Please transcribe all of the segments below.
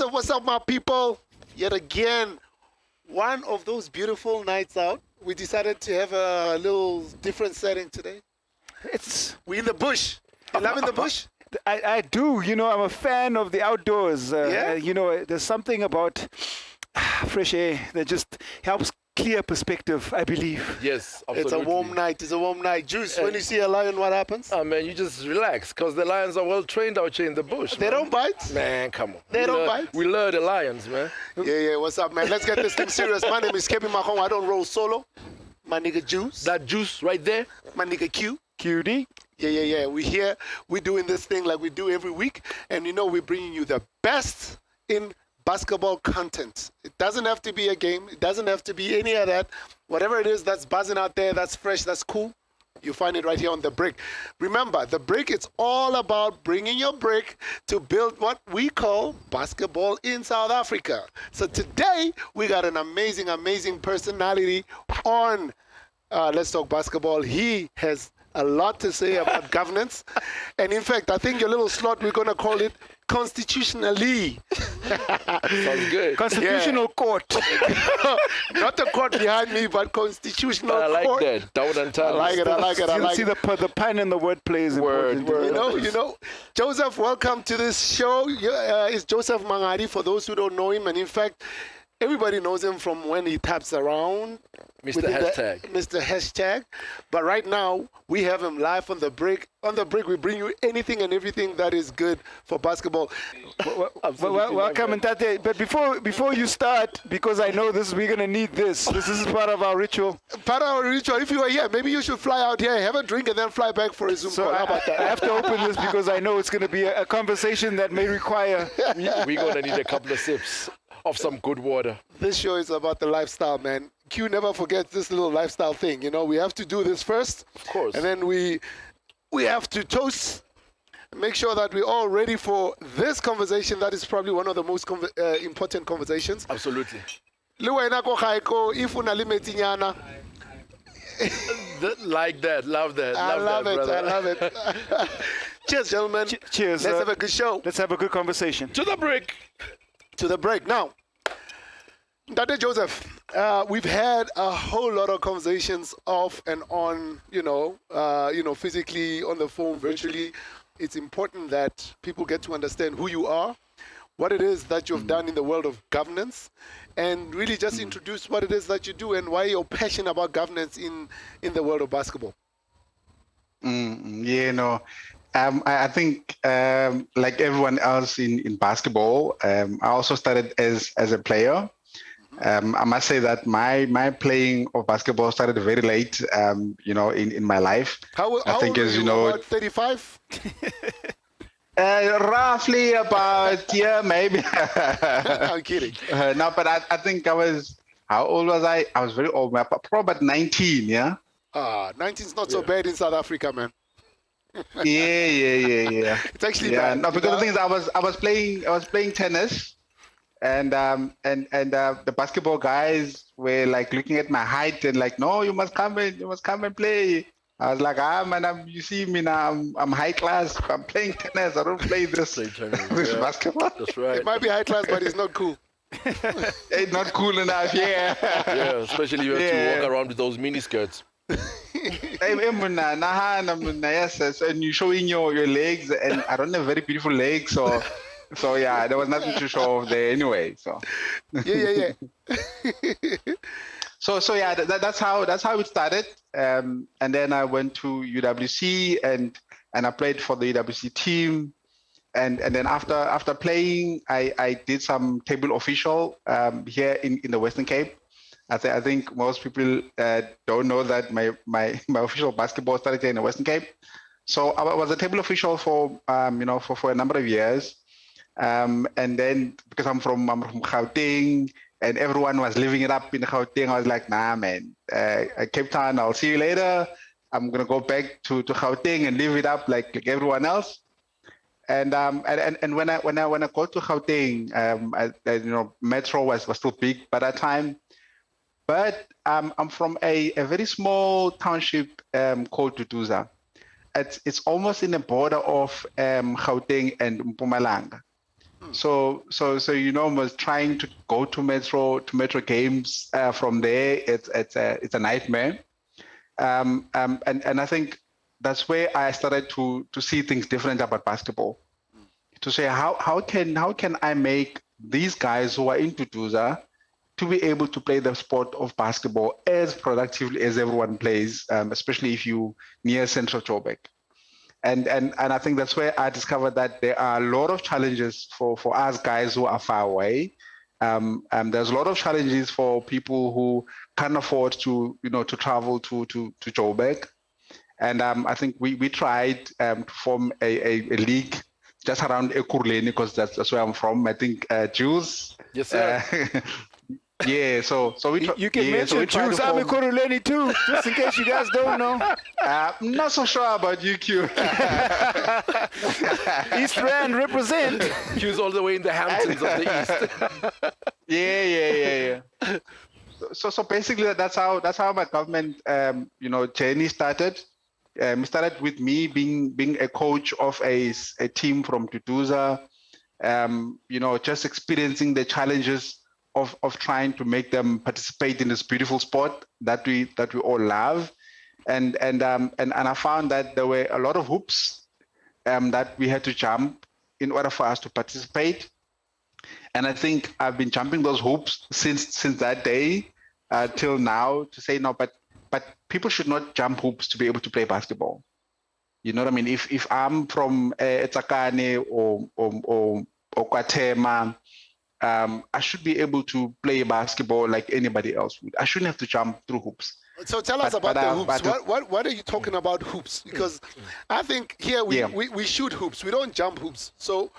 what's up, my people? Yet again, one of those beautiful nights out. We decided to have a little different setting today. We in the bush. You loving the bush? I do. You know, I'm a fan of the outdoors. Yeah? You know, there's something about fresh air that just helps clear perspective, I believe. Yes, absolutely. It's a warm night. It's a warm night. Juice, when you see a lion, what happens? Oh, man, you just relax because the lions are well trained out here in the bush. They don't bite? Man, come on. They don't bite? We love the lions, man. Yeah. What's up, man? Let's get this thing serious. My name is Kevin Mahong. I don't roll solo. My nigga Juice. That juice right there. My nigga Q. QD. Yeah. We're here. We're doing this thing like we do every week. And you know, we're bringing you the best in basketball content. It doesn't have to be a game. It doesn't have to be any of that. Whatever it is that's buzzing out there, that's fresh, that's cool, you find it right here on The Brick. Remember, The Brick, it's all about bringing your brick to build what we call basketball in South Africa. So today, we got an amazing personality on Let's Talk Basketball. He has a lot to say about governance. And in fact, I think your little slot, we're going to call it constitutionally. Sounds good. Constitutional court. Not the court behind me, but constitutional I like court. that. Down and I like it. You see the pan in the word plays important. You know, Joseph, welcome to this show. It's Joseph Mangadi, for those who don't know him. And in fact, everybody knows him from when he taps around. Mr. Hashtag. Mr. Hashtag. But right now, we have him live on The Brick. On The Brick, we bring you anything and everything that is good for basketball. Welcome, Ntate. But before you start, because I know we're going to need this. This is part of our ritual. Part of our ritual. If you are here, maybe you should fly out here, have a drink, and then fly back for a Zoom call. How about that? I have to open this because I know it's going to be a conversation that may require... We're going to need a couple of sips of some good water. This show is about the lifestyle, man. Q never forgets this little lifestyle thing. You know, we have to do this first. Of course. And then we have to toast, make sure that we're all ready for this conversation. That is probably one of the most important conversations. Absolutely. Like that. Love that. I love it. Cheers, gentlemen. Cheers. Let's have a good show. Let's have a good conversation. To the break. To the break. Now, Dr. Joseph, we've had a whole lot of conversations off and on, physically, on the phone, virtually. It's important that people get to understand who you are, what it is that you've done in the world of governance, and really just introduce what it is that you do and why you're passionate about governance in the world of basketball. I think like everyone else in basketball, I also started as a player. I must say that my playing of basketball started very late, in my life. How I think, old as you know, about 35? Roughly about, maybe. I'm kidding. No, but I think how old was I? I was very old, probably about 19, yeah? 19 is not so bad in South Africa, man. Yeah. It's actually bad. bad. No, because the thing is, I was playing tennis, and the basketball guys were like looking at my height and like, no, you must come and play. I was like, man, you see me now, I'm high class. I'm playing tennis. I don't play this basketball. That's right. It might be high class, but it's not cool. It's not cool enough, yeah. Yeah, especially you have to walk around with those mini skirts. Yes, and you're showing your legs, and I don't have very beautiful legs, so yeah, there was nothing to show off there anyway. So Yeah. so yeah, that's how it started. And then I went to UWC and I played for the UWC team. And then after playing, I did some table official here in the Western Cape. I think most people don't know that my official basketball started here in the Western Cape. So I was a table official for a number of years. And then because I'm from Gauteng and everyone was living it up in Gauteng, I was like, nah, man, Cape Town, I'll see you later. I'm gonna go back to Gauteng and live it up like everyone else. And when I got to Gauteng, Metro was still big by that time. But I'm from a very small township called Duduza. It's almost in the border of Gauteng and Mpumalanga. So was trying to go to metro games from there. It's a nightmare. And I think that's where I started to see things different about basketball. To say how can I make these guys who are into Tuza to be able to play the sport of basketball as productively as everyone plays, especially if you near Central Joburg. And I think that's where I discovered that there are a lot of challenges for us guys who are far away. There's a lot of challenges for people who can't afford to travel to Joburg. And I think we tried to form a league just around Ekurhuleni, because that's where I'm from. I think Jules. Yes, sir. Yeah, so we you can mention Jules. I'm in Ekurhuleni too, just in case you guys don't know. I'm not so sure about UQ. East Rand represent. Q's all the way in the Hamptons of the East. Yeah. So basically, that's how my government journey started. It started with me being a coach of a team from Tutuza. Just experiencing the challenges of trying to make them participate in this beautiful sport that we all love, and I found that there were a lot of hoops that we had to jump in order for us to participate. And I think I've been jumping those hoops since that day till now, to say no, but people should not jump hoops to be able to play basketball. You know what I mean? If I'm from Tsakane or Kwatema, I should be able to play basketball like anybody else would. I shouldn't have to jump through hoops. So tell us about the hoops. What are you talking about hoops? Because I think here we shoot hoops. We don't jump hoops. So,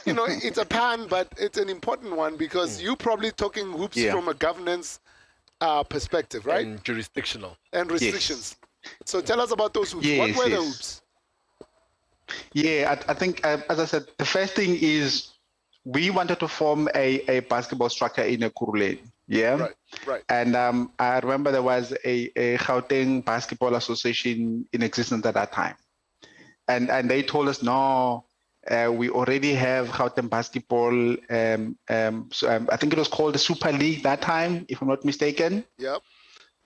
it's a pan, but it's an important one because you're probably talking hoops from a governance perspective, right? And jurisdictional. And restrictions. Yes. So tell us about those hoops. Yes, what were the hoops? Yeah, I think, as I said, the first thing is we wanted to form a basketball structure in Ekurhuleni. Yeah. Right. And I remember there was a Gauteng Basketball Association in existence at that time. And they told us, no, we already have Gauteng Basketball. I think it was called the Super League that time, if I'm not mistaken. Yep.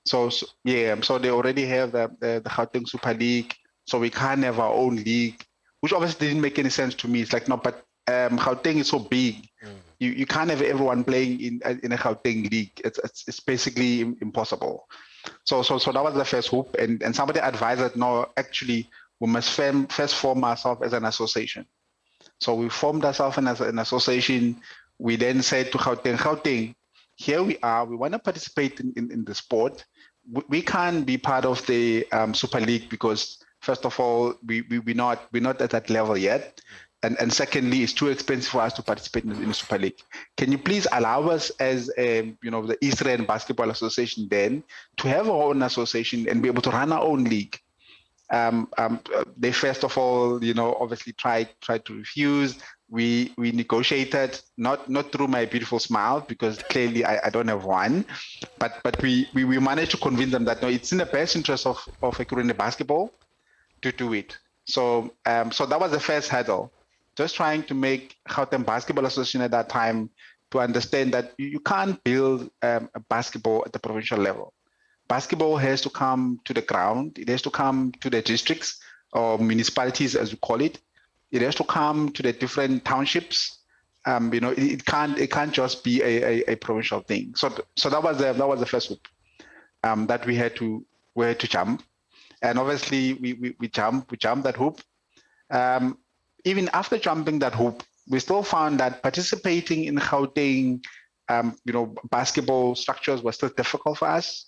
So they already have the Gauteng Super League. So we can't have our own league, which obviously didn't make any sense to me. It's like, no, but Gauteng is so big. You can't have everyone playing in a Gauteng league. It's basically impossible. So that was the first hoop, and somebody advised that no, actually we must first form ourselves as an association. So we formed ourselves as an association. We then said to Gauteng, here we are. We want to participate in the sport. We can't be part of the Super League because first of all we're not at that level yet. And secondly, it's too expensive for us to participate in the Super League. Can you please allow us as the East Rand Basketball Association then to have our own association and be able to run our own league? They first of all, obviously tried to refuse. We negotiated, not through my beautiful smile, because clearly I don't have one, but we managed to convince them that no, it's in the best interest of Ekurhuleni basketball to do it. So that was the first hurdle. Just trying to make Gauteng Basketball Association at that time to understand that you can't build a basketball at the provincial level. Basketball has to come to the ground. It has to come to the districts or municipalities, as we call it. It has to come to the different townships. It can't just be a provincial thing. So that was the first hoop that we had to jump, and obviously we jumped that hoop. Even after jumping that hoop, we still found that participating in Gauteng, basketball structures was still difficult for us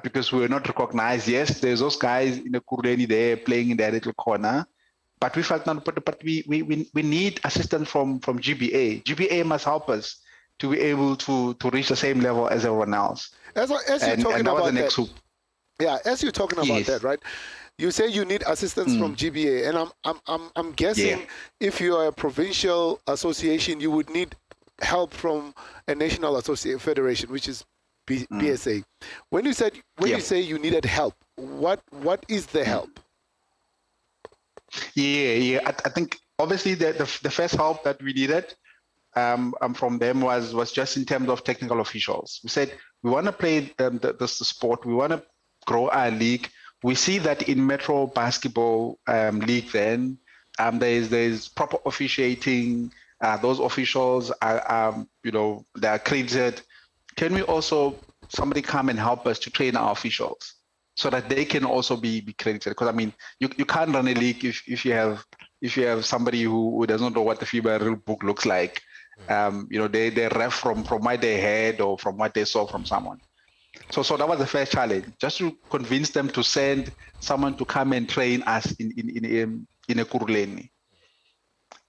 because we were not recognized. Yes, there's those guys in the Ekurhuleni there playing in their little corner, but we felt not. But we need assistance from GBA. GBA must help us to be able to reach the same level as everyone else. As you're talking about the next hoop. Yeah, as you're talking about that, right? You say you need assistance from GBA, and I'm guessing if you are a provincial association, you would need help from a national federation, which is BSA. When you say you needed help, what is the help? I think obviously the first help that we needed from them was just in terms of technical officials. We said we want to play the sport. We want to grow our league. We see that in Metro Basketball League, then there's proper officiating. Those officials are they're accredited. Can we also somebody come and help us to train our officials so that they can also be credited? Because I mean, you can't run a league if you have somebody who doesn't know what the FIBA rule book looks like. They ref from what they heard or from what they saw from someone. So that was the first challenge, just to convince them to send someone to come and train us in Ekurhuleni.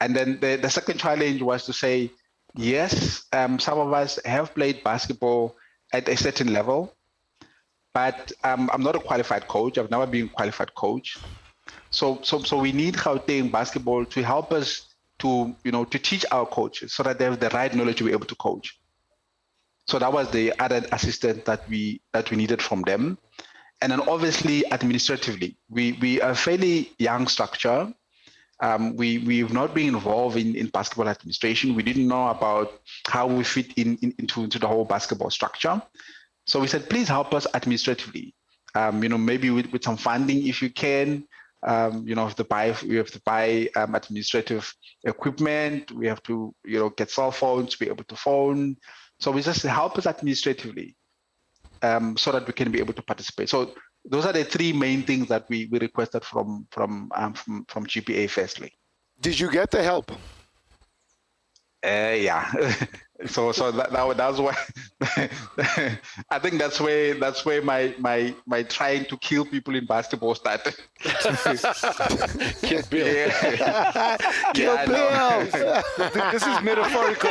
And then the second challenge was to say, yes, some of us have played basketball at a certain level, but I'm not a qualified coach. I've never been a qualified coach. So we need Gauteng basketball to help us to teach our coaches so that they have the right knowledge to be able to coach. So that was the added assistance that we needed from them. And then obviously administratively, we are a fairly young structure. We've not been involved in basketball administration. We didn't know about how we fit into the whole basketball structure. So we said, please help us administratively. Maybe with some funding if you can. We have to buy administrative equipment. We have to get cell phones to be able to phone. So we just help us administratively so that we can be able to participate. So those are the three main things that we requested from GPA firstly. Did you get the help? Yeah. so that's why I think that's where my trying to kill people in basketball started. Kill Bill. Yeah. Kill Bill. This is metaphorical.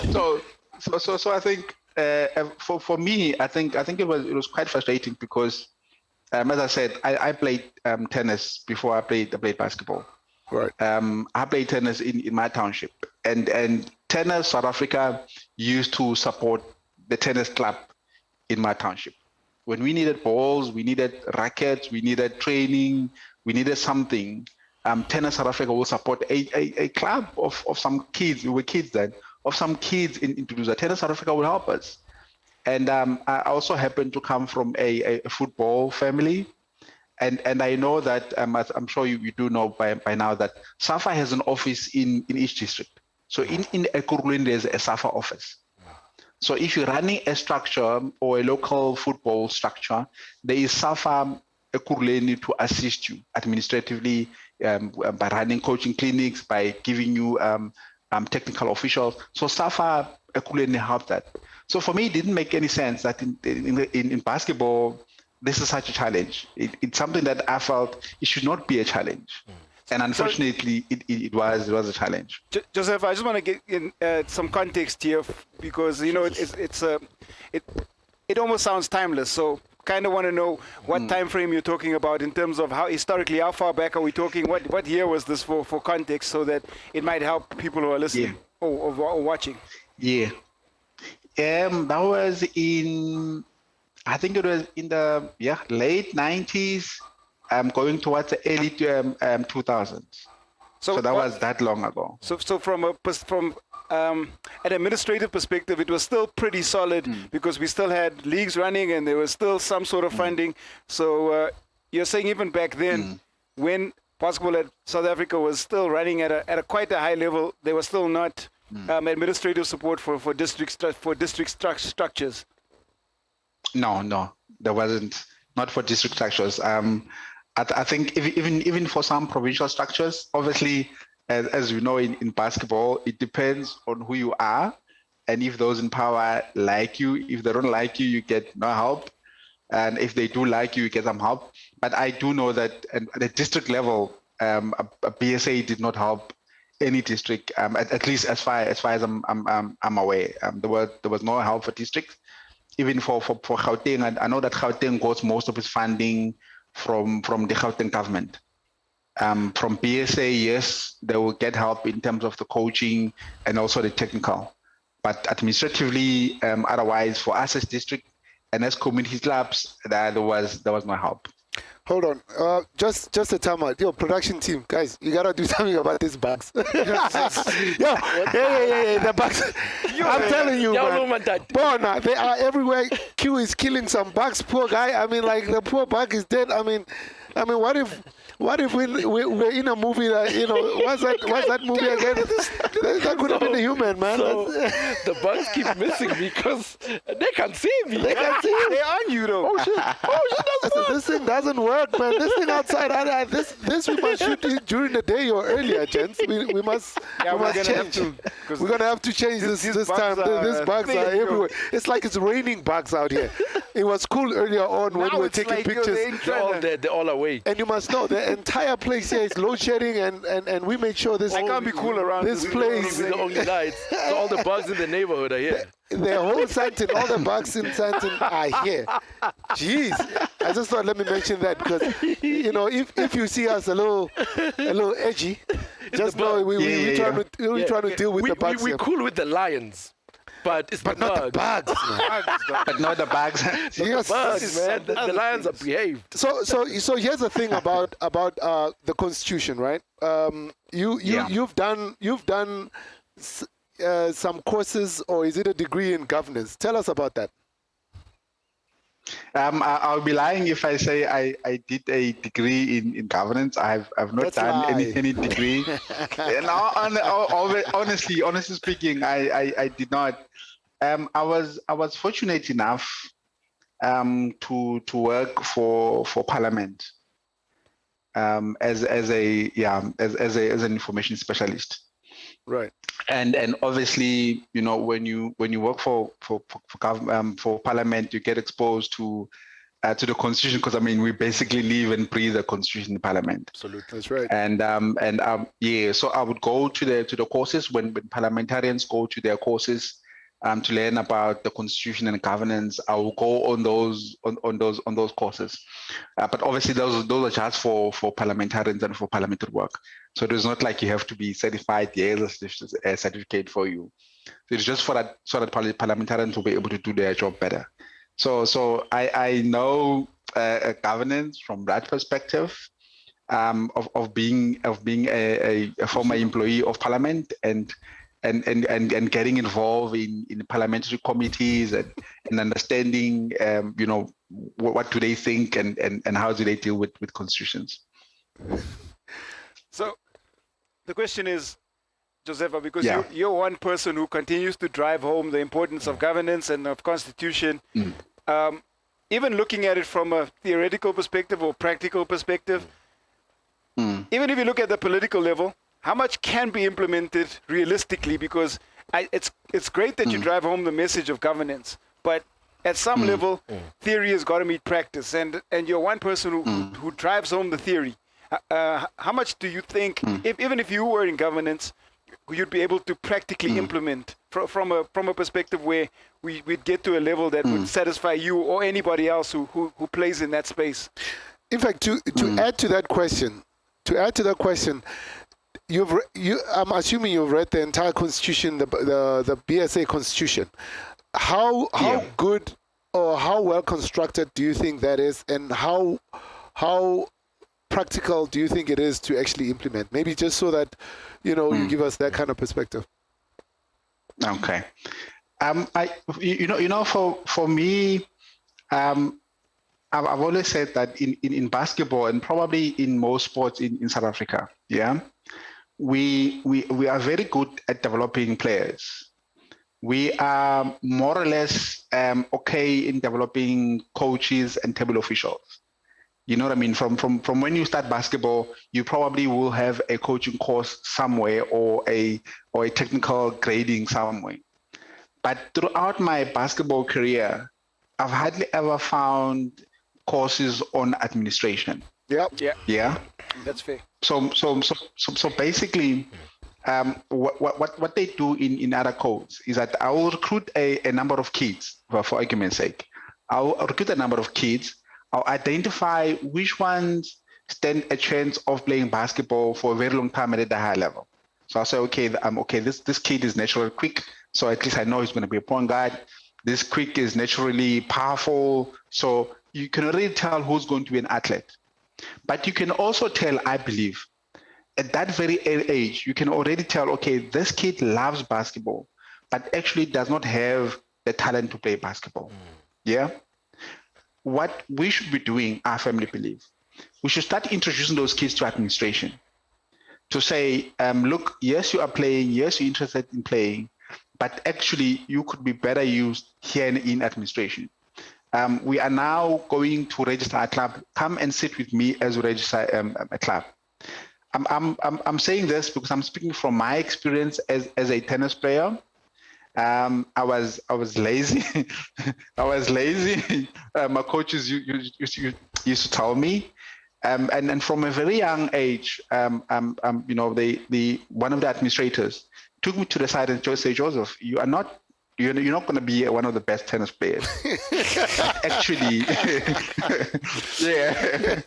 So I think for me, I think it was quite frustrating because, as I said, I played tennis before I played basketball. Right. I played tennis in my township, and Tennis South Africa used to support the tennis club in my township. When we needed balls, we needed rackets, we needed training, we needed something. Tennis South Africa will support a club of some kids. We were kids then, of some kids in Toulouse. Tennis South Africa will help us. And I also happen to come from a football family. And I know that, as I'm sure you do know by now, that SAFA has an office in each district. So in Ekurhuleni, there's a SAFA office. So if you're running a structure or a local football structure, there is SAFA Ekurhuleni to assist you administratively by running coaching clinics, by giving you technical officials. So SAFA Ekurhuleni helped that. So for me, it didn't make any sense that in basketball, this is such a challenge. It's something that I felt it should not be a challenge. And unfortunately, it was a challenge. Joseph, I just want to get in some context here because it almost sounds timeless. So kind of want to know what time frame you're talking about in terms of how far back are we talking? What year was this for context so that it might help people who are listening or watching? Yeah. That was I think it was in the late 90s, going towards the early 2000s. So that was that long ago. So from an administrative perspective, it was still pretty solid because we still had leagues running and there was still some sort of funding. So you're saying even back then, when basketball at South Africa was still running at a quite a high level, there was still not administrative support for district structures. No, there wasn't. Not for district structures. I think even for some provincial structures, obviously, as you know, in basketball, it depends on who you are, and if those in power like you. If they don't like you, you get no help, and if they do like you, you get some help. But I do know that at the district level, a BSA did not help any district, at least as far as I'm aware. There was no help for districts. Even for Gauteng, I know that Gauteng got most of its funding from the Gauteng government. From BSA, yes, they will get help in terms of the coaching and also the technical. But administratively, otherwise, for us as district and as community clubs, there was no help. Hold on. Just a time out. Yo, production team, guys, you gotta do something about these bugs. yeah. The bugs. I'm telling you, man. Bona, they are everywhere. Q is killing some bugs. Poor guy. I mean, like the poor bug is dead. I mean, what if we're in a movie that, you know, what's that movie again? That could have been a human, man. So the bugs keep missing because they can't see me. They can't see you. They're on you, though. Oh shit, This thing doesn't work, man. This thing outside, this we must shoot it during the day or earlier, gents. We must change. We're gonna have to change this time. These bugs are everywhere. It's like it's raining bugs out here. It was cool earlier on when we were taking pictures. They're all there. They're all awake. And you must know the entire place here is load shedding, and we made sure this. I can't be cool around this place. We're the only lights. So all the bugs in the neighborhood are here. The whole Santin, all the bugs in Santin are here. Jeez, I just thought let me mention that because you know if you see us a little edgy, just know we trying to deal with the bugs. We're cool with the lions. But not the bugs, man. But not the bugs. Yes. Bugs, man. The lions are behaved. So here's the thing about the Constitution, right? You've done some courses, or is it a degree in governance? Tell us about that. I'll be lying if I say I did a degree in governance. I've not done any degree. No, honestly speaking, I did not. I was fortunate enough to work for Parliament as an information specialist. Right. And obviously, you know, when you work for Parliament, you get exposed to the Constitution, because I mean we basically live and breathe the Constitution in Parliament. Absolutely, that's right. And so I would go to the courses when parliamentarians go to their courses to learn about the Constitution and governance. I will go on those courses, but obviously those are just for parliamentarians and for parliamentary work. So it is not like you have to be certified. There's a certificate for you. So it's just so that parliamentarians will be able to do their job better. So I know governance from that perspective, of being a former employee of Parliament and getting involved in parliamentary committees and understanding, you know, what do they think and how do they deal with constitutions. So the question is, Josefa, because you're one person who continues to drive home the importance of governance and of constitution, even looking at it from a theoretical perspective or practical perspective, even if you look at the political level, how much can be implemented realistically? Because it's great that you drive home the message of governance, but at some level, theory has got to meet practice, and you're one person who drives home the theory. How much do you think, even if you were in governance, you'd be able to practically implement from a perspective where we'd get to a level that would satisfy you or anybody else who plays in that space? In fact, to add to that question, I'm assuming you've read the entire Constitution, the BSA Constitution. How good or how well constructed do you think that is, and how practical do you think it is to actually implement? Maybe just so that you give us that kind of perspective. Okay. For me, I've always said that in basketball and probably in most sports in South Africa, we are very good at developing players. We are more or less okay in developing coaches and table officials. You know what I mean? From when you start basketball, you probably will have a coaching course somewhere or a technical grading somewhere. But throughout my basketball career, I've hardly ever found courses on administration. Yeah. That's fair. So basically, what they do in other codes is that I will recruit a number of kids, for argument's sake. I'll recruit a number of kids. I'll identify which ones stand a chance of playing basketball for a very long time and at a high level. So I'll say, this kid is naturally quick, so at least I know he's going to be a point guard. This quick is naturally powerful, so you can already tell who's going to be an athlete. But you can also tell, I believe, at that very age, you can already tell, okay, this kid loves basketball, but actually does not have the talent to play basketball. Yeah. What we should be doing, our family believe, we should start introducing those kids to administration to say, look, yes, you are playing, yes, you're interested in playing, but actually you could be better used here in administration. We are now going to register a club. Come and sit with me as we register a club. I'm saying this because I'm speaking from my experience as a tennis player. I was lazy. I was lazy. My coaches used to tell me, and from a very young age, you know, one of the administrators took me to the side and just say, Joseph, you're not going to be one of the best tennis players. Actually, yeah.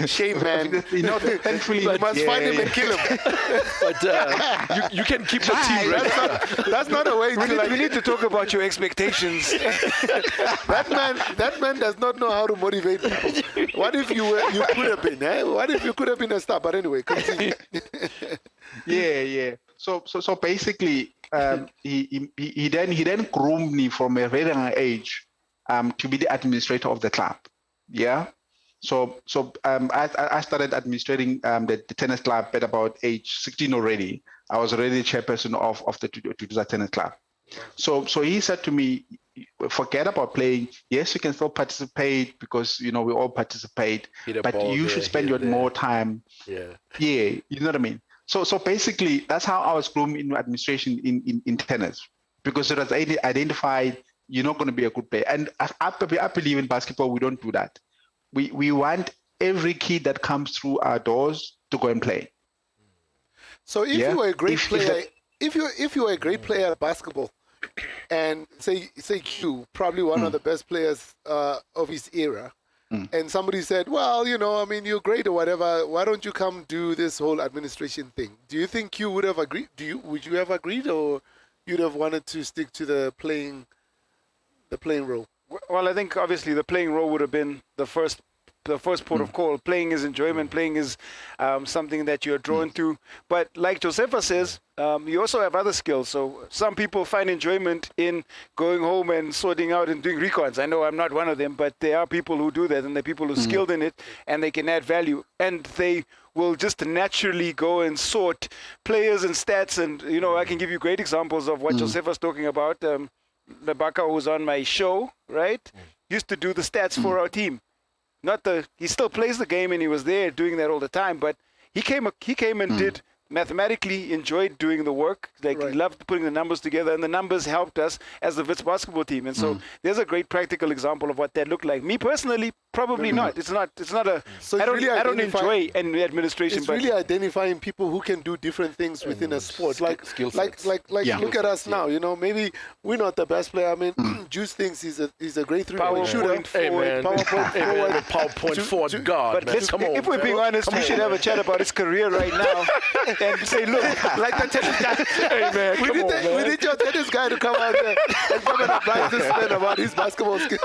Shame, man. You know, thankfully, You must find him and kill him. But you can keep the team ready. That's not a way to We need to talk about your expectations. That man does not know how to motivate people. What if you could have been? What if you could have been a star? But anyway, continue. Yeah. So basically, he then groomed me from a very young age to be the administrator of the club. Yeah. So I started administrating the tennis club at about age 16 already. I was already the chairperson of the Tutuza tennis club. So he said to me, forget about playing. Yes, you can still participate because, you know, we all participate, but you should spend your more time. Yeah, you know what I mean? So basically, that's how I was groomed in administration in tennis, because it was identified you're not going to be a good player. And I believe in basketball, we don't do that. We want every kid that comes through our doors to go and play. So if you were a great player, if you were a great player at basketball, and say Q, probably one of the best players of his era, and somebody said, well, you know, I mean, you're great or whatever, why don't you come do this whole administration thing? Do you think you would have agreed? Would you have agreed, or you'd have wanted to stick to the playing role? Well, I think obviously the playing role would have been the first port of call. Playing is enjoyment. Playing is something that you're drawn to. But like Josefa says, you also have other skills. So some people find enjoyment in going home and sorting out and doing recons. I know I'm not one of them, but there are people who do that, and there are people who are skilled in it, and they can add value. And they will just naturally go and sort players and stats. And, you know, I can give you great examples of what Josefa's talking about. Lebaka, who was on my show, right, used to do the stats for our team. He still plays the game, and he was there doing that all the time, but he came and did mathematically enjoyed doing the work. Like, he loved putting the numbers together, and the numbers helped us as the WITS basketball team. And so there's a great practical example of what that looked like. Me personally, probably not. It's not a. So I don't enjoy administration. It's really identifying people who can do different things within a sport. Like look at us now. You know, maybe we're not the best player. I mean, Juice thinks he's a great three-point shooter. PowerPoint forward guard. But if we're being honest, we should have a chat about his career right now and say, look, like the tennis guy. Hey man, we need your tennis guy to come out there and come and advise this man about his basketball skills.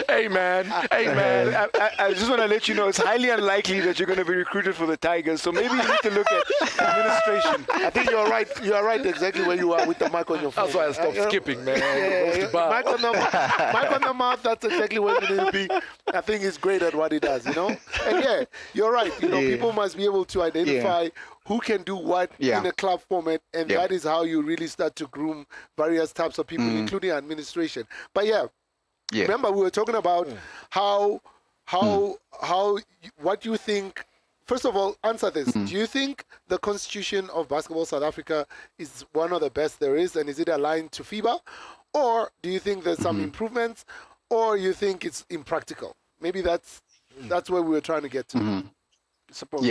Hey man. I just want to let you know it's highly unlikely that you're going to be recruited for the Tigers. So maybe you need to look at administration. I think you're right. You are right exactly where you are with the mic on your phone. That's why I stopped skipping, man. Mic on the mouth. That's exactly where you need to be. I think he's great at what he does. You know. And yeah, you're right. You know, people must be able to identify who can do what in a club format, and that is how you really start to groom various types of people, including administration. But remember, we were talking about what you think. First of all, answer this. Do you think the constitution of Basketball South Africa is one of the best there is, and is it aligned to FIBA? Or do you think there's some improvements, or you think it's impractical? Maybe that's where we were trying to get to. Suppose.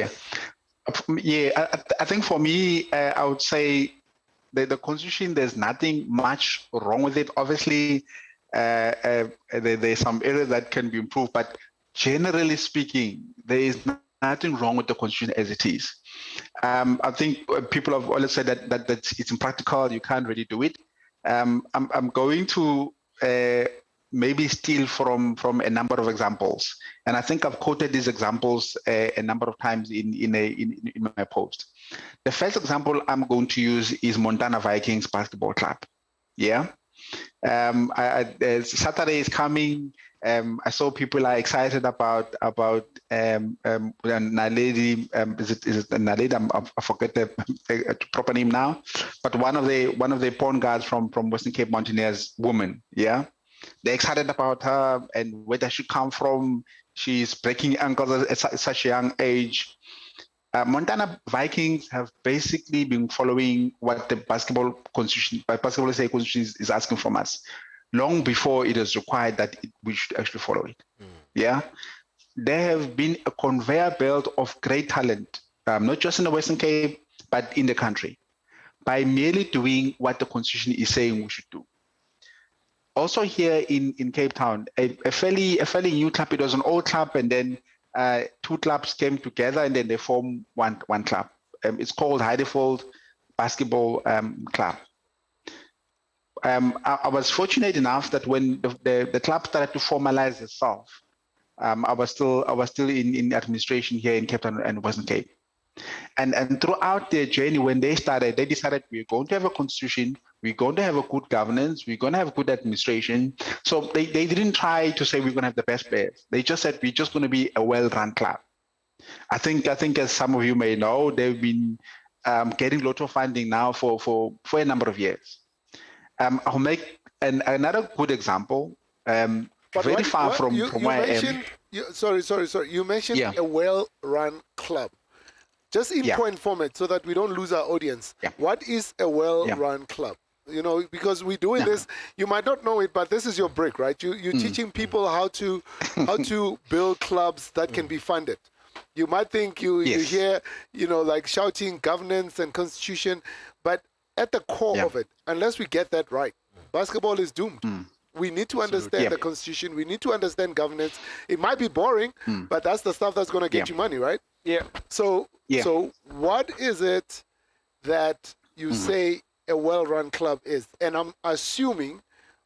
I think for me, I would say the constitution, there's nothing much wrong with it. Obviously, there's some areas that can be improved, but generally speaking, there is nothing wrong with the constitution as it is. I think people have always said that it's impractical. You can't really do it. I'm going to maybe steal from a number of examples, and I think I've quoted these examples a number of times in my post. The first example I'm going to use is Montana Vikings Basketball Club. Yeah, Saturday is coming. I saw people are excited about Naledi. Is it Naledi? I forget the proper name now, but one of the pawn guards from Western Cape Mountaineers, woman. Yeah, they're excited about her and where does she come from. She's breaking ankles at such a young age. Montana Vikings have basically been following what the basketball constitution is asking from us, long before it is required that we should actually follow it. Yeah, there have been a conveyor belt of great talent, not just in the Western Cape, but in the country, by merely doing what the constitution is saying we should do. Also here in Cape Town, a fairly new club. It was an old club, and then two clubs came together, and then they formed one club. It's called Heidefold Basketball Club. I was fortunate enough that when the club started to formalize itself, I was still in administration here in Cape Town and Western Cape. And throughout their journey, when they started, they decided we're going to have a constitution, we're going to have a good governance, we're going to have good administration. So they didn't try to say we're going to have the best players. They just said we're just going to be a well-run club. I think as some of you may know, they've been getting lots of funding now for a number of years. I'll make another good example. Very far from where I am. Sorry. You mentioned a well-run club. Just in point format so that we don't lose our audience. Yeah. What is a well-run club? You know, because we're doing this, you might not know it, but this is your break, right? You're teaching people how to build clubs that can be funded. You might think you hear, like shouting governance and constitution, but at the core of it, unless we get that right, basketball is doomed. We need to understand the constitution. We need to understand governance. It might be boring, but that's the stuff that's going to get you money, right? Yeah. So what is it that you say a well-run club is? And I'm assuming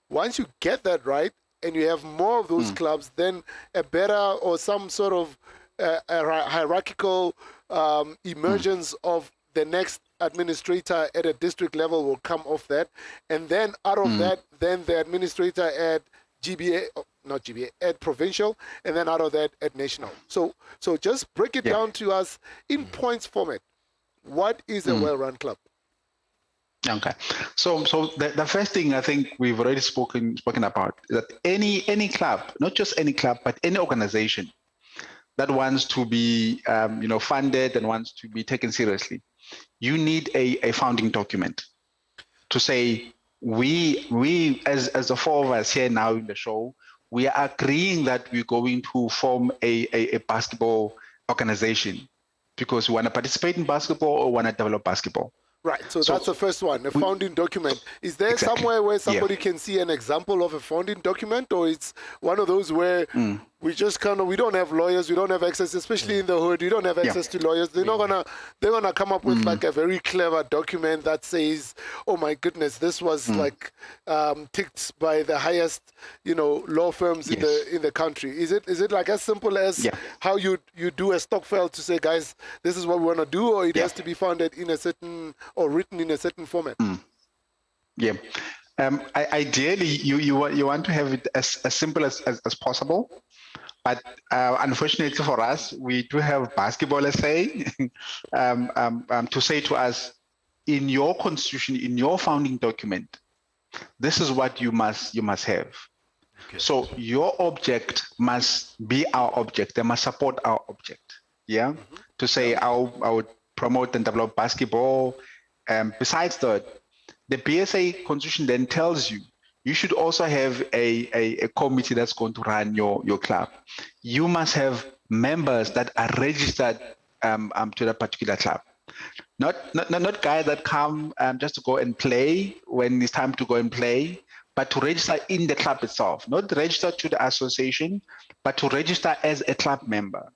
once you get that right and you have more of those clubs, then a better or some sort of a hierarchical emergence of the next administrator at a district level will come off that. And then out of that, then the administrator at at provincial, and then out of that at national. So just break it down to us in points format. What is a well-run club? Okay, so the first thing I think we've already spoken about is that any club, not just any club, but any organization that wants to be funded and wants to be taken seriously, you need a founding document to say we as the four of us here now in the show, we are agreeing that we're going to form a basketball organization because we want to participate in basketball or want to develop basketball. Right, so that's the first one, a founding document. Is there somewhere where somebody can see an example of a founding document, or it's one of those where we just we don't have lawyers, we don't have access, especially in the hood, we don't have access to lawyers. They're gonna come up with like a very clever document that says, oh my goodness, this was ticked by the highest, law firms in the country. Is it like as simple as how you do a Stockfeld to say, guys, this is what we want to do, or it has to be founded in a certain or written in a certain format? Ideally, you want to have it as simple as possible. But unfortunately for us, we do have basketball essay to say to us, in your constitution, in your founding document, this is what you must have. Okay. So your object must be our object. They must support our object. Yeah. To say I would promote and develop basketball. Besides that, the BSA constitution then tells you should also have a committee that's going to run your club. You must have members that are registered to that particular club. Not guys that come just to go and play when it's time to go and play, but to register in the club itself. Not register to the association, but to register as a club member.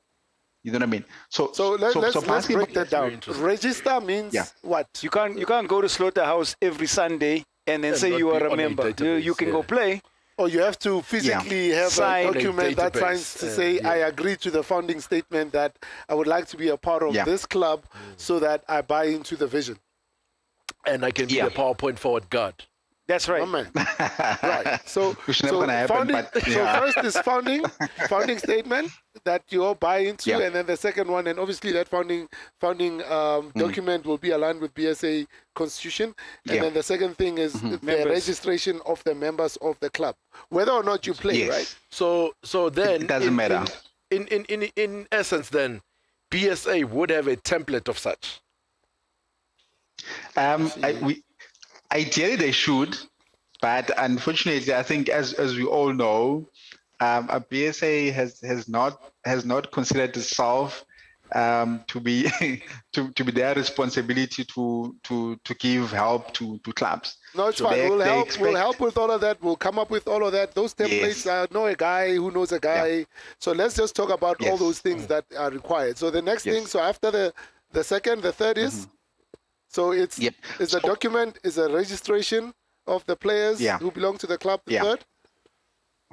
You know what I mean? So let's break that down. Register means what? You can't go to Slaughterhouse every Sunday and then say you are a member. You can go play, Or you have to physically have Sign a a document that database. signs to say, I agree to the founding statement that I would like to be a part of this club so that I buy into the vision. And I can be the PowerPoint forward guard. That's right. Oh, man. Right. So, Which never gonna happen, founding, but, so yeah. first is founding statement that you all buy into, Yeah. and then the second one, and obviously that founding document will be aligned with BSA Constitution, and Yeah. then the second thing is the Members. registration of the members of the club, whether or not you play, Yes. right? So then It doesn't matter. In essence, then BSA would have a template of such. Ideally they should, but unfortunately, I think as we all know, a BSA has not considered itself to be to be their responsibility to give help to clubs. No, it's So fine. they- We'll they help. We'll expect- help with all of that. We'll come up with all of that. Those templates. Yes. I know a guy who knows a guy. So let's just talk about all Yes. those things that are required. So the next Yes. thing. So after the second, the third is. So it's Yep. is a So- document, is a registration of the players Yeah. who belong to the club. The Yeah. third.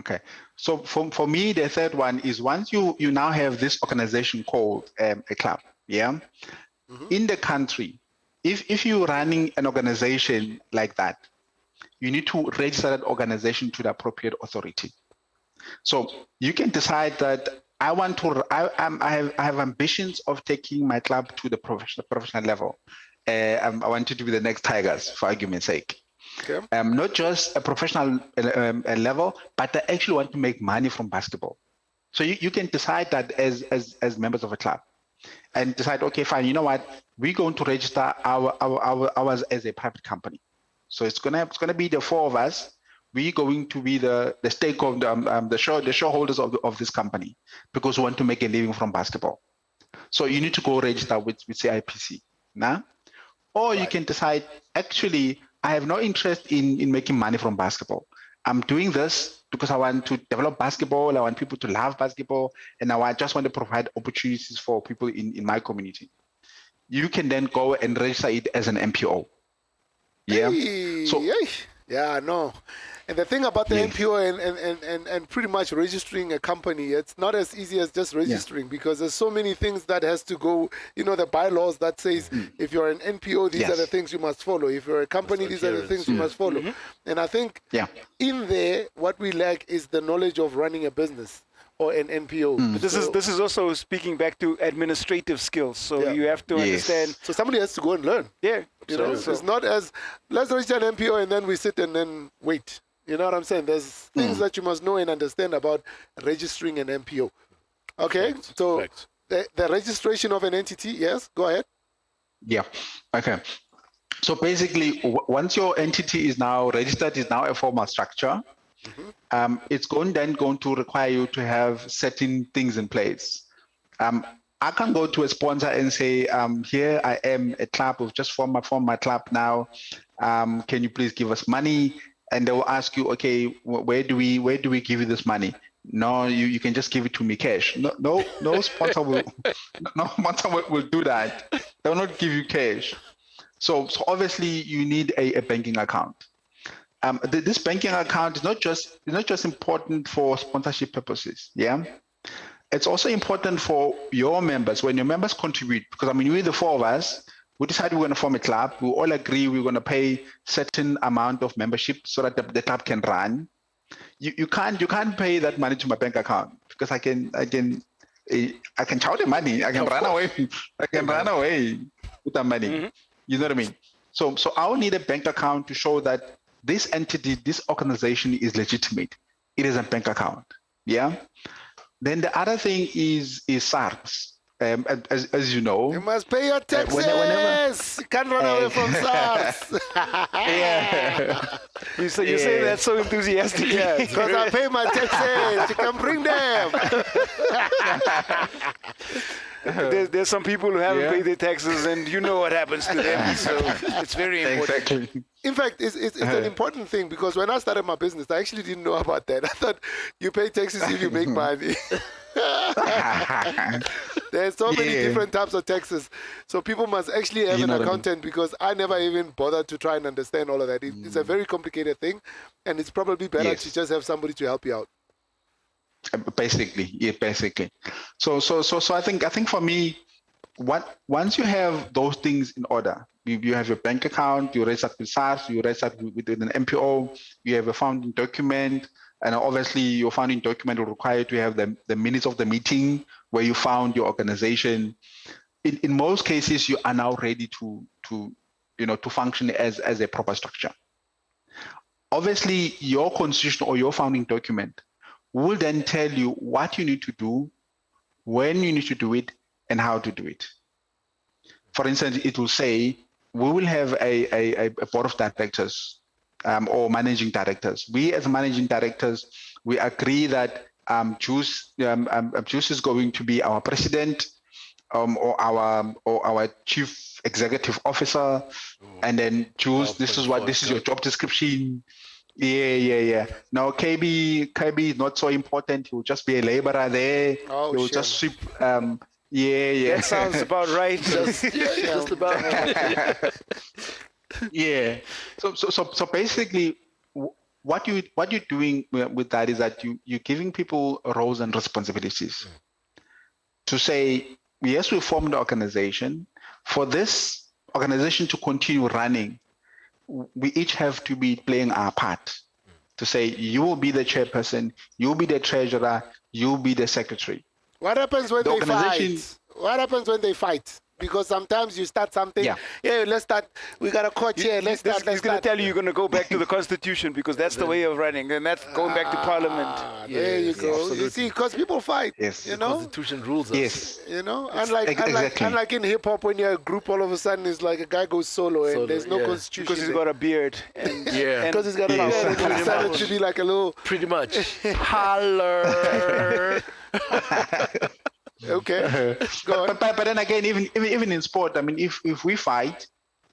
Okay. So for me, the third one is once you now have this organization called a club, yeah, in the country, if you're running an organization like that, you need to register that organization to the appropriate authority. So you can decide that I have ambitions of taking my club to the professional level. I want it to be the next Tigers, for argument's sake. Okay. Not just a professional level, but I actually want to make money from basketball. So you can decide that as members of a club, and decide, okay, fine. You know what? We're going to register ours as a private company. So it's gonna be the four of us. We're going to be the stakeholder, the shareholders of this company, because we want to make a living from basketball. So you need to go register with CIPC now, or you can decide, actually, I have no interest in making money from basketball. I'm doing this because I want to develop basketball. I want people to love basketball, and I just want to provide opportunities for people in my community. You can then go and register it as an MPO. Yeah. Hey, So- hey. Yeah, no. And the thing about the Yes. NPO and pretty much registering a company, it's not as easy as just registering, because there's so many things that has to go, the bylaws that says if you're an NPO, these are the Yes. things you must follow. If you're a company, these are the things you must follow. And I think Yeah. in there, what we lack is the knowledge of running a business or an NPO. But this is also speaking back to administrative skills. So Yeah. you have to Yes. understand. So somebody has to go and learn. Yeah. So it's not as, let's register an NPO and then we sit and then wait. You know what I'm saying? There's things that you must know and understand about registering an NPO. Okay, so Facts. the registration of an entity, yes, go ahead. Yeah. Okay. So basically, once your entity is now registered, is now a formal structure, it's going to require you to have certain things in place. I can go to a sponsor and say, here I am, a club, we've just formed my club now. Can you please give us money? And they will ask you, okay, where do we give you this money? No, you can just give it to me cash. No sponsor will do that. They will not give you cash. So obviously you need a banking account. This banking account is not just important for sponsorship purposes. Yeah, it's also important for your members. When your members contribute, because we're the four of us. We decide we're going to form a club. We all agree we're going to pay certain amount of membership so that the club can run. You can't pay that money to my bank account, because I can chow the money. I can run away. I can run away with the money. You know what I mean? So I will need a bank account to show that this entity, this organization is legitimate. It is a bank account. Yeah. Then the other thing is SARS. As you know, You must pay your taxes. whenever- You can't run away from SARS. yeah. You say that so enthusiastically. Because I pay my taxes. You can bring them. There's some people who haven't Yeah. paid their taxes, and you know what happens to them. So it's very important. Exactly. In fact, it's an important thing, because when I started my business, I actually didn't know about that. I thought you pay taxes if you make money. There's so many Yeah. different types of taxes. So people must actually have You an know what I mean? accountant because I never even bothered to try and understand all of that. It's a very complicated thing, and it's probably better Yes. to just have somebody to help you out. Basically, yeah, basically. So I think for me, once you have those things in order, you have your bank account, you register with SARS, you register with an MPO, you have a founding document, and obviously your founding document will require you to have the minutes of the meeting where you found your organization. In most cases, you are now ready to function as a proper structure. Obviously, your constitution or your founding document will then tell you what you need to do, when you need to do it, and how to do it. For instance, it will say, we will have a board of directors or managing directors. We as managing directors, we agree that Juice is going to be our president or our chief executive officer. And then Juice, this is your job description. Yeah. Now KB is not so important. He'll just be a laborer there. Oh, He'll shame. just sweep. Yeah. That sounds about right. Just about. Yeah. So basically, what you're doing with that is that you're giving people roles and responsibilities to say, yes, we formed the organization. For this organization to continue running, we each have to be playing our part. To say, you will be the chairperson, you'll be the treasurer, you'll be the secretary. What happens when The they organization- fight? What happens when they fight? Because sometimes you start something. Yeah. Let's start. We got a coach here. Let's He's start. going to tell you you're going to go back to the Constitution because that's the way of running, and that's going back to Parliament. There you Yes, go. absolutely. You see, because people fight. Yes. You know. Constitution rules us. Yes. You know, exactly. unlike in hip hop, when you're a group, all of a sudden it's like a guy goes solo and Solo, there's no yeah. constitution. Because he's got a beard. And, Yeah. because he's got a Yes. beard and he decided to be like a little. Pretty much. Holler. Okay. Go on. But then again, even in sport, I mean, if we fight,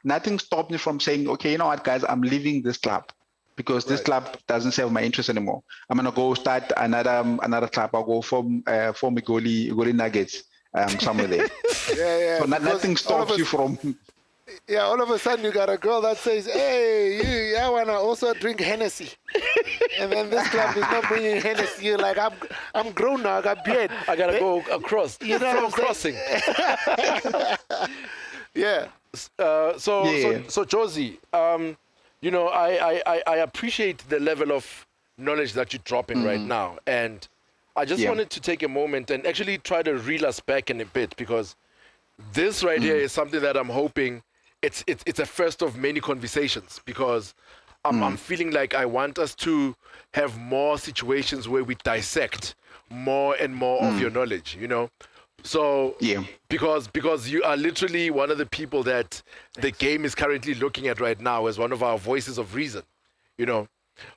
nothing stops me from saying, okay, you know what, guys, I'm leaving this club because this club doesn't serve my interest anymore. I'm gonna go start another club. I'll go form Goalie Nuggets somewhere there. Yeah. So because nothing all of stops a- you from. Yeah, all of a sudden you got a girl that says, "Hey, I wanna also drink Hennessy," and then this club is not bringing Hennessy. You're like, I'm grown now. I got beard. I gotta go across. You know what I'm crossing. Yeah. So Jozi, I appreciate the level of knowledge that you're dropping right now, and I just wanted to take a moment and actually try to reel us back in a bit because this right here is something that I'm hoping it's a first of many conversations because I'm feeling like I want us to have more situations where we dissect more and more of your knowledge, you know. So because you are literally one of the people that the game is currently looking at right now as one of our voices of reason, you know.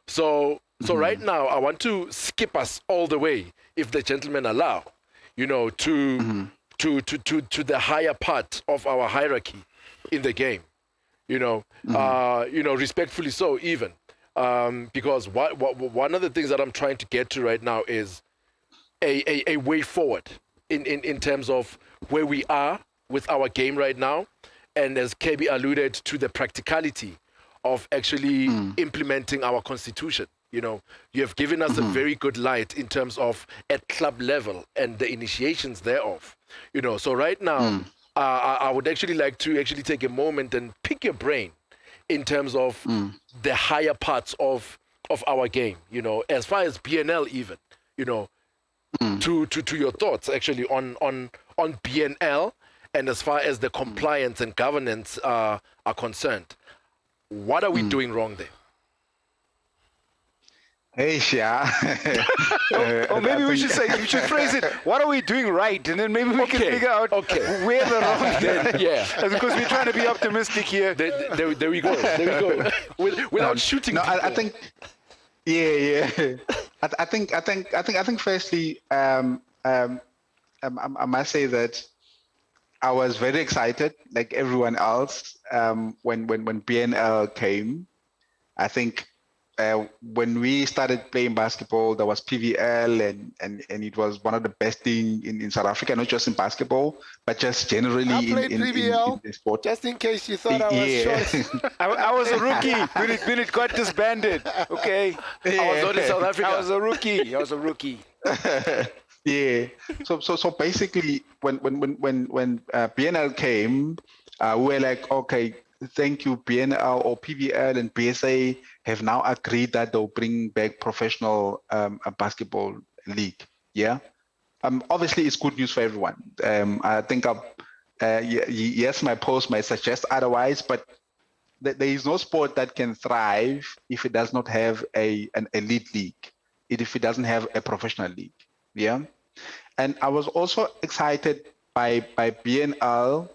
So right now I want to skip us all the way, if the gentlemen allow, you know, to the higher part of our hierarchy in the game, you know, respectfully so even, because one of the things that I'm trying to get to right now is a way forward in terms of where we are with our game right now, and as KB alluded to the practicality of actually implementing our constitution. You know, you have given us a very good light in terms of at club level and the initiations thereof. You know, so right now, I would actually like to actually take a moment and pick your brain in terms of the higher parts of our game. You know, as far as BNL even. You know, to your thoughts actually on BNL and as far as the compliance and governance are concerned. What are we doing wrong there? Hey, Shia. Or maybe we should phrase it, what are we doing right? And then maybe we can figure out where the wrong Then, yeah. Because we're trying to be optimistic here. There we go. Without shooting people. I think. Yeah. I think. Firstly, I must say that I was very excited, like everyone else, when BNL came. I think when we started playing basketball, there was PVL, and it was one of the best thing in South Africa, not just in basketball, but just I generally played in PBL, the sport. just in case you thought I was Yeah. short. I was a rookie when it got disbanded. Okay, I was not in South Africa. I was a rookie. Yeah. So basically, when BNL came, we were like, okay, thank you, BNL or PVL and BSA have now agreed that they'll bring back professional a basketball league. Yeah. Obviously, it's good news for everyone. I think yes, my post might suggest otherwise, but there is no sport that can thrive if it does not have an elite league, if it doesn't have a professional league. Yeah. And I was also excited by BNL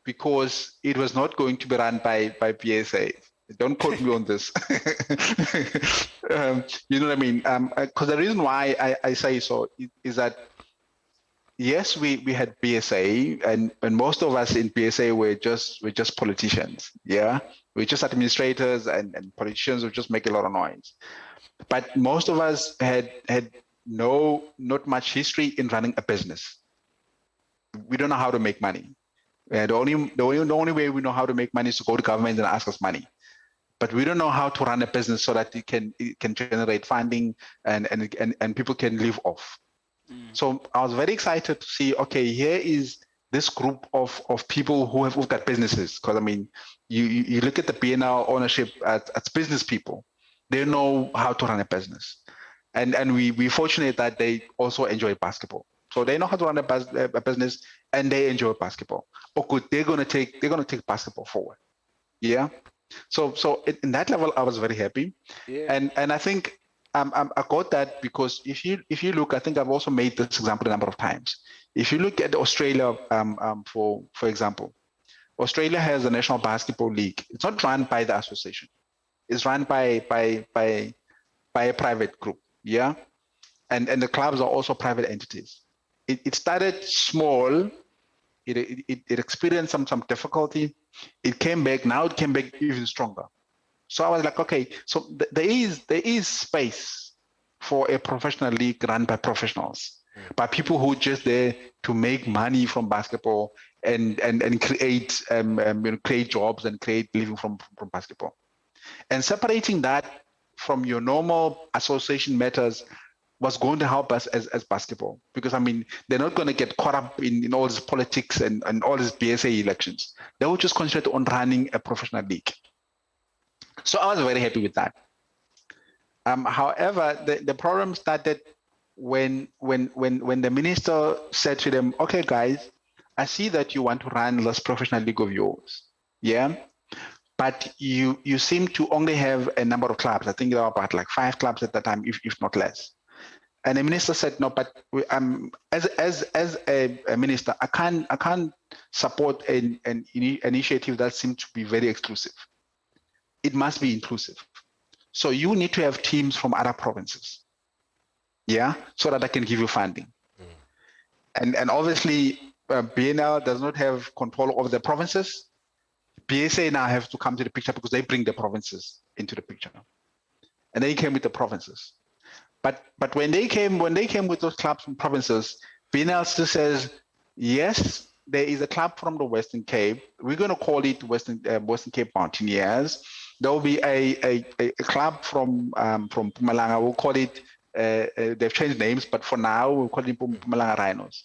because it was not going to be run by BSA. Don't quote me on this. You know what I mean? Because the reason why I say so is that yes, we had BSA, and most of us in BSA were just politicians. Yeah, we're just administrators and politicians who just make a lot of noise. But most of us had not much history in running a business. We don't know how to make money. The only way we know how to make money is to go to government and ask us money. But we don't know how to run a business so that it can generate funding and people can live off. So I was very excited to see, okay, here is this group of people who've got businesses. Because I mean, you look at the BNL ownership as business people. They know how to run a business. And we're fortunate that they also enjoy basketball. So they know how to run a business and they enjoy basketball. Oh, good, they're gonna take basketball forward. Yeah. So in that level, I was very happy. Yeah. And I think I got that because if you look, I think I've also made this example a number of times. If you look at Australia, for example, Australia has a National Basketball League. It's not run by the association. It's run by a private group. Yeah, and the clubs are also private entities. It started small. It experienced some difficulty. It came back. Now it came back even stronger. So I was like, okay, so there is space for a professional league run by professionals, by people who are just there to make money from basketball and create create jobs and create living from basketball. And separating that from your normal association matters was going to help us as basketball, because I mean they're not going to get caught up in all this politics and all these BSA elections. They will just concentrate on running a professional league. So I was very happy with that. However, the problem started when the minister said to them, okay, guys, I see that you want to run this professional league of yours. Yeah. But you seem to only have a number of clubs. I think there were about like 5 clubs at that time, if not less. And the minister said, no, but as a minister, I can't support an initiative that seems to be very exclusive. It must be inclusive. So you need to have teams from other provinces, yeah, so that I can give you funding. And obviously, BNL does not have control over the provinces. BSA now have to come to the picture because they bring the provinces into the picture, and they came with the provinces. But when they came with those clubs from provinces, BNL still says, yes, there is a club from the Western Cape. We're going to call it Western Cape Mountaineers. There will be a club from Mpumalanga. We'll call it. They've changed names, but for now we'll call it Mpumalanga Rhinos.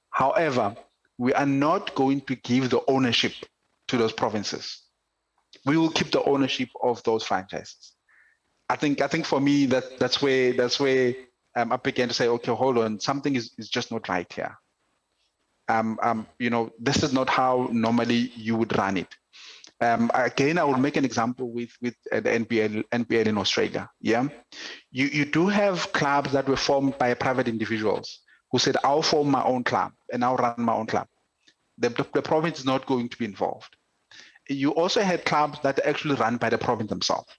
However, we are not going to give the ownership to those provinces. We will keep the ownership of those franchises. I think for me that's where I began to say, okay, hold on, something is just not right here. This is not how normally you would run it. Again, I will make an example with the NBL in Australia. Yeah, you do have clubs that were formed by private individuals who said, I'll form my own club and I'll run my own club. The province is not going to be involved. You also had clubs that are actually run by the province themselves.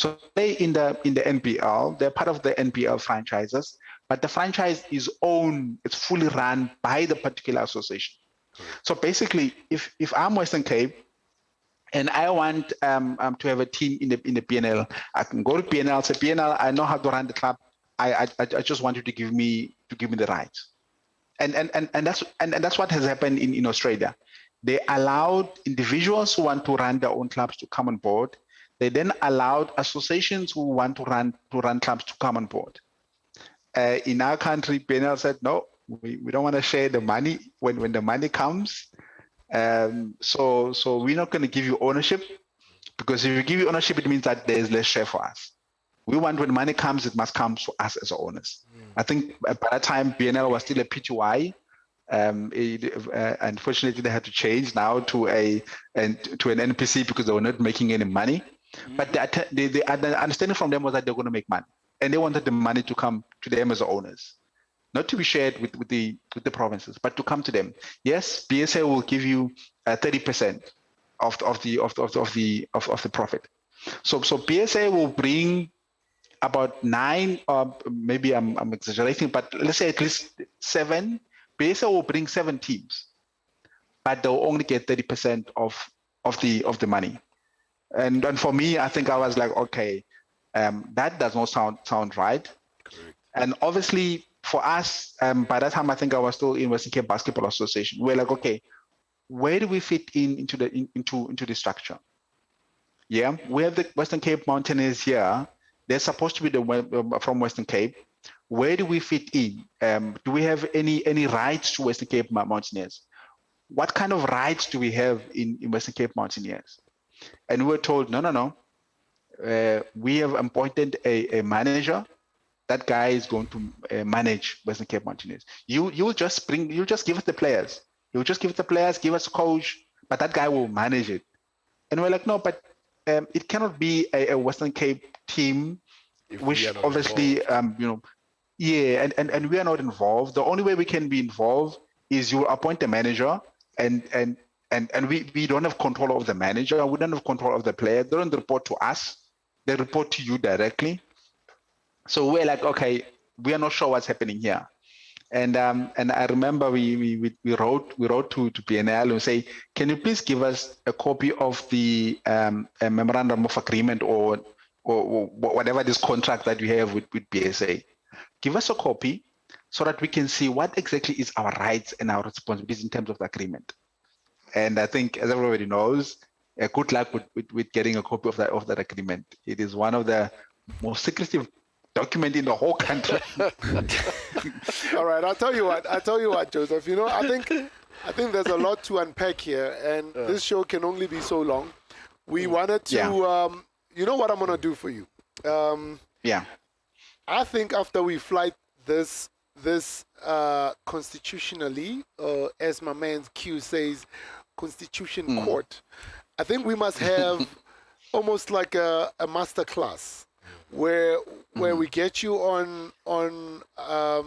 So they in the NBL, they're part of the NBL franchises, but the franchise is owned, it's fully run by the particular association. So basically, if I'm Western Cape and I want to have a team in the PNL. I can go to PNL, say PNL, I know how to run the club. I just want you to give me the rights. And that's what has happened in Australia. They allowed individuals who want to run their own clubs to come on board. They then allowed associations who want to run clubs to come on board. In our country, PNL said, no, we don't want to share the money when the money comes. So we're not going to give you ownership, because if you give you ownership, it means that there's less share for us. We want when money comes, it must come to us as owners. I think by that time, BNL was still a PTY. Unfortunately, they had to change now to an NPC because they were not making any money. But the understanding from them was that they're going to make money, and they wanted the money to come to them as owners, not to be shared with the provinces, but to come to them. Yes, BSA will give you 30% of the profit. So BSA will bring about 9, or maybe I'm exaggerating, but let's say at least 7. BSA will bring 7 teams, but they'll only get 30% of the money. And for me, I think I was like, okay, that does not sound right. Correct. And obviously for us, by that time I think I was still in Western Cape Basketball Association. We're like, okay, where do we fit into the structure? Yeah, we have the Western Cape Mountaineers here. They're supposed to be from Western Cape. Where do we fit in? Do we have any rights to Western Cape Mountaineers? What kind of rights do we have in Western Cape Mountaineers? And we were told, no. We have appointed a manager. That guy is going to manage Western Cape Mountaineers. You'll just give us the players. You'll just give us the players, give us a coach, but that guy will manage it. And we're like, no, but it cannot be a Western Cape team, which obviously, and we are not involved. The only way we can be involved is you appoint a manager, and we don't have control of the manager. We don't have control of the player. They don't report to us. They report to you directly. So we're like, okay, we are not sure what's happening here. And I remember we wrote to PNL and say, can you please give us a copy of the memorandum of agreement or whatever this contract that you have with BSA? Give us a copy so that we can see what exactly is our rights and our responsibilities in terms of the agreement. And I think, as everybody knows, good luck with getting a copy of that agreement. It is one of the most secretive document in the whole country. All right, I'll tell you what, Joseph. You know, I think there's a lot to unpack here, and this show can only be so long. We wanted to, you know what I'm gonna do for you? I think after we flight this constitutionally, as my man Q says, Constitution Court, I think we must have almost like a master class where we get you on a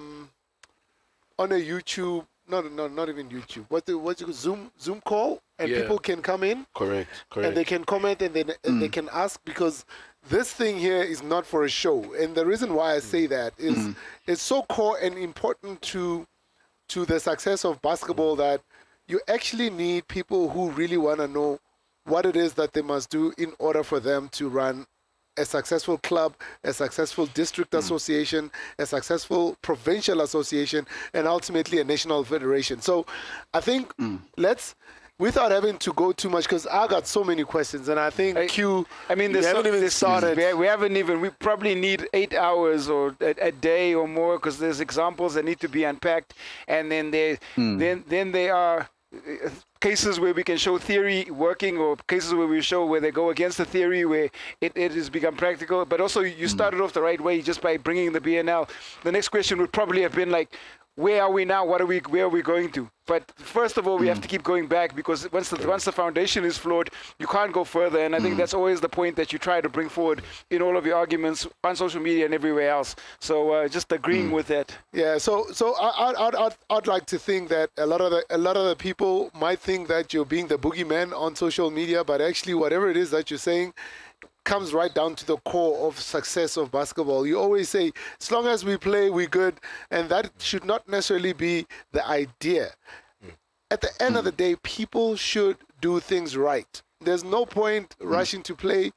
YouTube, not even YouTube. What's it Zoom call, and people can come in. Correct. And they can comment, and they can ask, because this thing here is not for a show. And the reason why I say that is it's so core and important to the success of basketball that you actually need people who really want to know what it is that they must do in order for them to run a successful club, a successful district association, a successful provincial association, and ultimately a national federation. So I think let's, without having to go too much, because I got so many questions, and I think we probably need 8 hours or a day or more, because there's examples that need to be unpacked, and then there are cases where we can show theory working, or cases where we show where they go against the theory, where it has become practical. But also, you started off the right way just by bringing the BNL. The next question would probably have been like, where are we now? Where are we going to? But first of all, we have to keep going back, because once the foundation is flawed, you can't go further. And I think that's always the point that you try to bring forward in all of your arguments on social media and everywhere else. So just agreeing with that. Yeah. So I'd like to think that a lot of the people might think that you're being the boogeyman on social media, but actually, whatever it is that you're saying comes right down to the core of success of basketball. You always say, as long as we play, we're good. And that should not necessarily be the idea. At the end of the day, people should do things right. There's no point rushing to play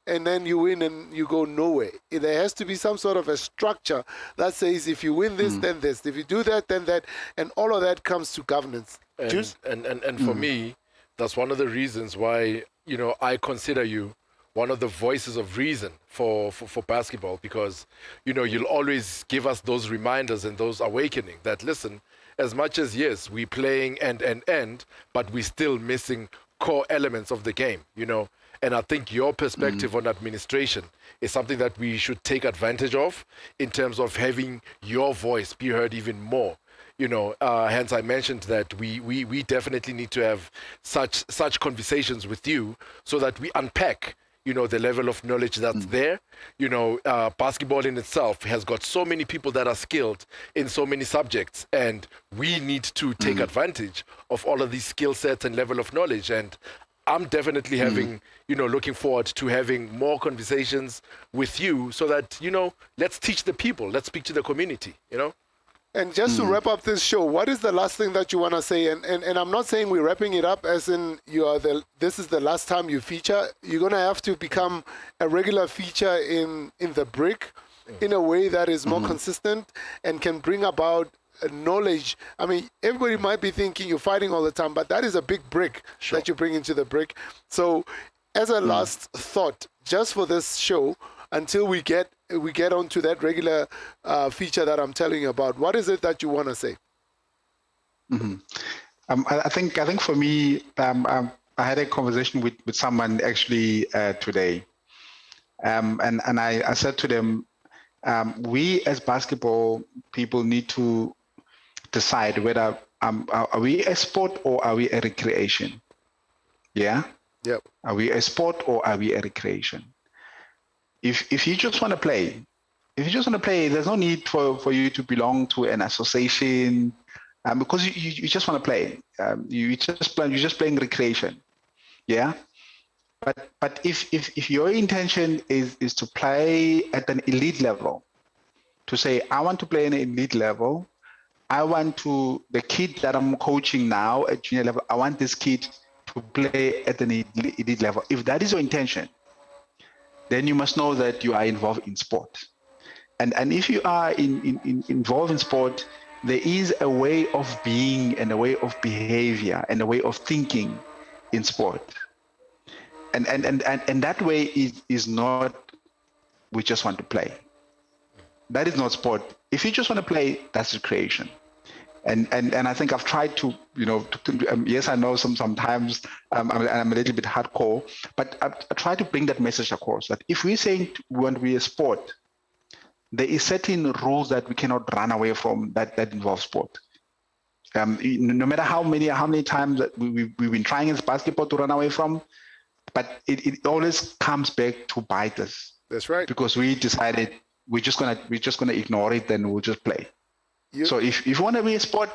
and then you win and you go nowhere. There has to be some sort of a structure that says if you win this, then this. If you do that, then that. And all of that comes to governance. Juice? And for me, that's one of the reasons why, you know, I consider you one of the voices of reason for basketball, because, you know, you'll always give us those reminders and those awakening that, listen, as much as, yes, we're playing end, but we're still missing core elements of the game, you know. And I think your perspective on administration is something that we should take advantage of in terms of having your voice be heard even more. You know, hence I mentioned that we definitely need to have such conversations with you so that we unpack, you know, the level of knowledge that's there. You know, basketball in itself has got so many people that are skilled in so many subjects, and we need to take advantage of all of these skill sets and level of knowledge. And I'm definitely having, you know, looking forward to having more conversations with you so that, you know, let's teach the people, let's speak to the community, you know. And just to wrap up this show, what is the last thing that you want to say? And I'm not saying we're wrapping it up as in this is the last time you feature. You're going to have to become a regular feature in the brick in a way that is more consistent and can bring about knowledge. I mean, everybody might be thinking you're fighting all the time, but that is a big brick that you bring into the brick. So as a last thought, just for this show, until we get onto that regular feature that I'm telling you about, what is it that you want to say? I think for me, I had a conversation with someone actually today, and I said to them, we as basketball people need to decide whether are we a sport or are we a recreation? Yeah. Yep. Are we a sport or are we a recreation? If you just want to play, there's no need for you to belong to an association, because you just want to play. You're just playing recreation, yeah. But if your intention is to play at an elite level, to say I want to play at an elite level, the kid that I'm coaching now at junior level, I want this kid to play at an elite level. If that is your intention, then you must know that you are involved in sport. And if you are involved in sport, there is a way of being and a way of behavior and a way of thinking in sport. And that way is not, we just want to play. That is not sport. If you just want to play, that's recreation. And I think I've tried to, you know, yes, I know sometimes I'm a little bit hardcore, but I try to bring that message across that if we're saying we want to be a sport, there is certain rules that we cannot run away from that involve sport. No matter how many times that we've been trying as basketball to run away from, but it always comes back to bite us. That's right. Because we decided we're just gonna ignore it and we'll just play. So if you want to be a sport,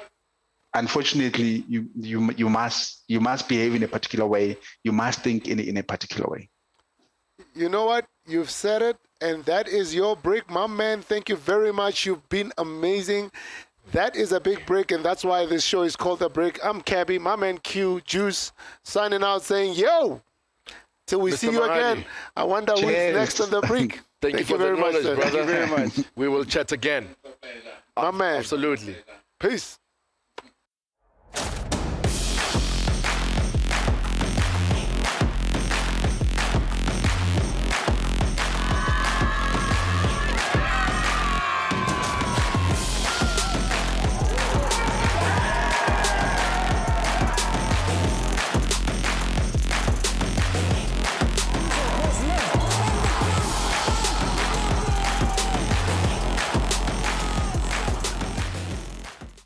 unfortunately, you must behave in a particular way. You must think in a particular way. You know what? You've said it, and that is your break, my man. Thank you very much. You've been amazing. That is a big break, and that's why this show is called The Break. I'm Cabby, my man Q, Juice, signing out saying, yo, till we Mr. see you Mangadi. again. I wonder who's next on The Break. Thank you for the very much, knowledge, sir. brother. Thank you very much. We will chat again. My man. Absolutely. Peace.